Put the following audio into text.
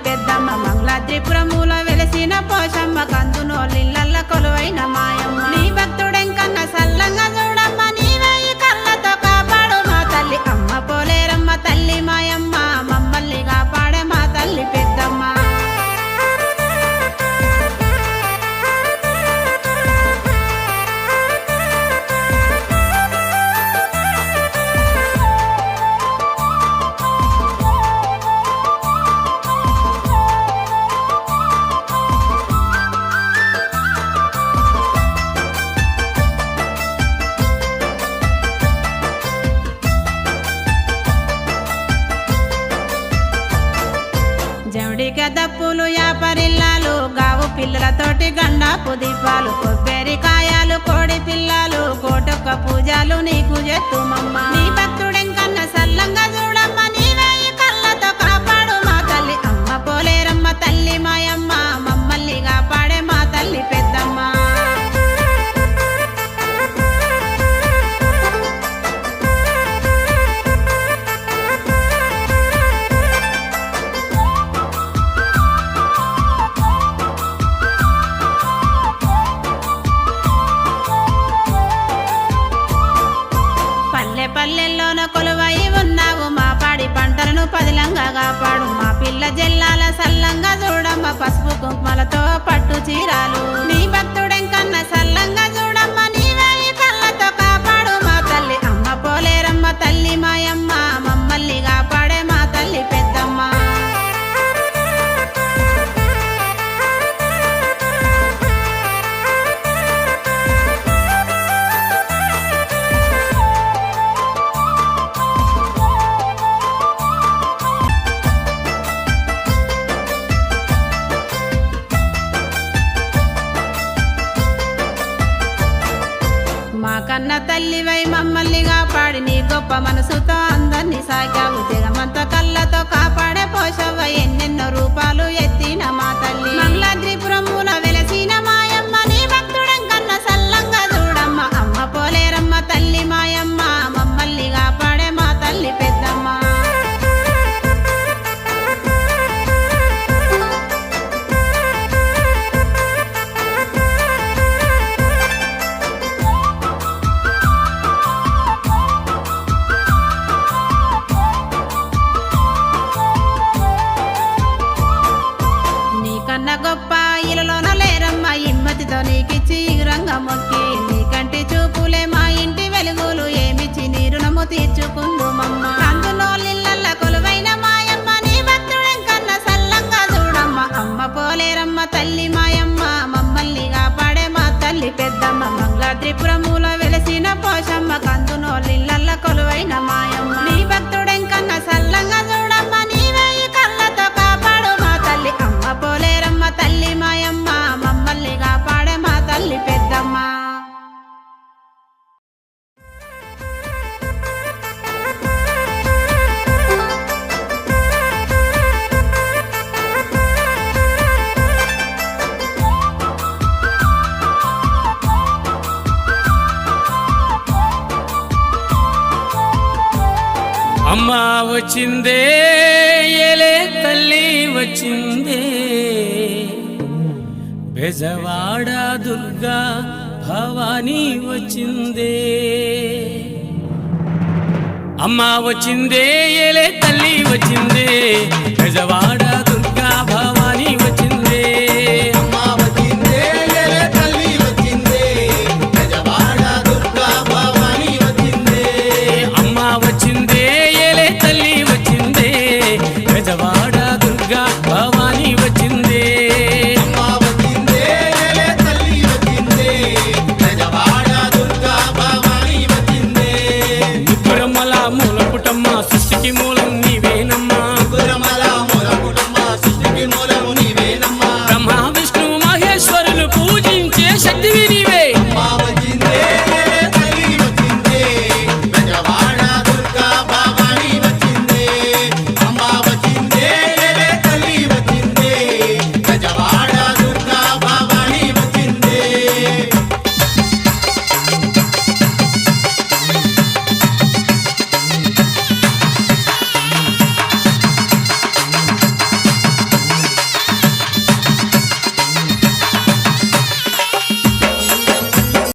పెద్దమ్మ మంగళాద్రిపురములో వెలసిన పోషమ్మ కందునోళ్ళిళ్ళ కొలువైన మాయమ్మ నీ భక్తుడెంకన్న సల్లంగా చూడమ్మ నీవే ఈ కళ్ళతో కాపాడు మా తల్లి అమ్మ పోలేరమ్మ తల్లి మాయమ్మ మమ్మల్ని కాపాడే మా తల్లి పెద్దమ్మ దప్పులు యాపరిల్లాలు గావు పిల్లలతోటి గండాపు దీపాలు కొబ్బరికాయలు కోడి పిల్లలు కోటొక్క పూజలు నీకు చేస్తుమమ్మ నీ భక్తుడెంకన్న సల్లంగా చూడమ్మ నీవే ఈ కళ్ళతో కాపాడు మా తల్లి అమ్మ పోలేరమ్మ తల్లి మాయమ్మ మమ్మల్ని కాపాడే మా తల్లి పెద్దమ్మ పల్లెల్లోన కొలువై ఉన్నావు మా పాడి పంటలను పదిలంగా కాపాడు మా పిల్ల జల్లాల సల్లంగా చూడమ్మ పసుపు కుంకుమలతో పట్టు చీరాలు నీ భక్తుడెంకన్న సల్లంగా చూడమ్మ నీవే ఈ కళ్ళతో కాపాడు మా తల్లి అమ్మ పోలేరమ్మ తల్లి మాయమ్మ మమ్మల్ని కాపాడే మా తల్లి పెద్దమ్మ కన్న తల్లివై మమ్మల్ని కాపాడి నీ గొప్ప మనసుతో అందరినీ సాగావు జగమంత కళ్ళతో కాపాడే పోషవ్వ ఎన్నెన్నో రూపాలు ఎత్తిన మా తల్లి మంగళాద్రిపురముల వెలసిన మాయమ్మ నీ భక్తుడెంకన్న సల్లంగా చూడమ్మ అమ్మ పోలేరమ్మ తల్లి మాయమ్మ మమ్మల్ని కాపాడే మా తల్లి పెద్దమ్మ గొప్ప ఇలలోన లేరమ్మ ఇమ్మతితో నీకిచ్చి రంగ మొక్కి నీ కంటి చూపులే మా ఇంటి వెలుగులు ఏమిచ్చి నీ రుణము తీర్చుకుందుమమ్మ కందునోళ్ళిళ్ళ కొలువైన మాయమ్మ నీ భక్తుడెంకన్న సల్లంగా చూడమ్మ అమ్మ పోలేరమ్మ తల్లి మాయమ్మ మమ్మల్ని కాపాడే మా తల్లి పెద్దమ్మ మంగళాద్రిపురములో వెలసిన పోషమ్మ కందునోళ్ళిళ్ళ కొలువైన మాయమ్మ నీ భక్తుడెంకన్న సల్లంగా చూడమ్మ నీవే ఈ కళ్ళతో కాపాడు మా తల్లి అమ్మ పోలేరమ్మ తల్లి మాయమ్మ మమ్మల్ని కాపాడే మా తల్లి పెద్దమ్మ అమ్మ వచ్చిందే ఏలే తల్లి వచ్చిందే బెజవాడ దుర్గా భవానీ వచ్చిందే అమ్మ వచ్చిందే ఏలే తల్లి వచ్చిందే బెజవాడ